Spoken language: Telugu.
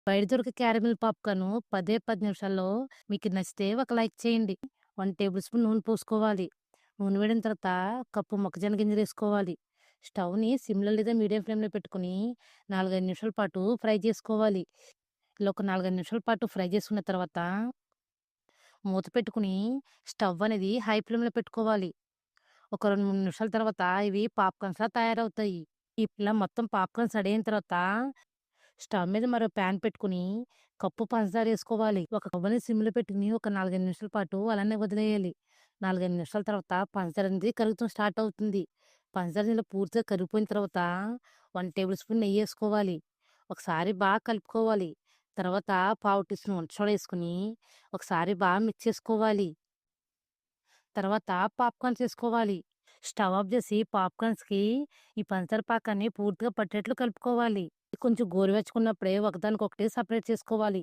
బయట దొరికే క్యారమిల్ పాప్‌కార్న్ 10 నిమిషాల్లో మీకు నచ్చితే ఒక లైక్ చేయండి. 1 టేబుల్ స్పూన్ నూనె పోసుకోవాలి. నూనె వేడిన తర్వాత కప్పు మొక్కజొన్న గింజలేసుకోవాలి. స్టవ్‌ని సిమ్‌లో లేదా మీడియం ఫ్లేమ్‌లో పెట్టుకొని 4, 5 నిమిషాల పాటు ఫ్రై చేసుకోవాలి. ఇలా ఒక 4, 5 నిమిషాల పాటు ఫ్రై చేసుకున్న తర్వాత మూత పెట్టుకొని స్టవ్ అనేది హై ఫ్లేమ్‌లో పెట్టుకోవాలి. ఒక 2, 3 నిమిషాల తర్వాత ఇవి పాప్‌కార్న్స్‌లా తయారవుతాయి. ఇలా మొత్తం పాప్‌కార్న్స్ రెడీ అయిన తర్వాత స్టవ్ మీద మరో ప్యాన్ పెట్టుకొని కప్పు పంచదార ఏసుకోవాలి. ఒక కవ్వని సిమ్‌లో పెట్టుకొని ఒక 4, 5 నిమిషాల పాటు అలానే వదిలేయాలి. 4, 5 నిమిషాల తర్వాత పంచదార అనేది కరుగుతం స్టార్ట్ అవుతుంది. పంచదార ఇలా పూర్తిగా కరిగిపోయిన తర్వాత 1 టేబుల్ స్పూన్ నెయ్యేసుకోవాలి. ఒకసారి బాగా కలుపుకోవాలి. తర్వాత పావు టీ స్పూన్ వంట సోడా ఏసుకొని ఒకసారి బాగా మిక్స్ చేసుకోవాలి. తర్వాత పాప్‌కార్న్స్ ఏసుకోవాలి. స్టవ్ ఆఫ్ జేసి పాప్‌కార్న్స్‌కి ఈ పంచదార పాకాన్ని పూర్తిగా పట్టేట్లు కలుపుకోవాలి. కొంచెం గోరువెచ్చగున్నప్పుడే ఒకదానికొకటి సెపరేట్ చేసుకోవాలి.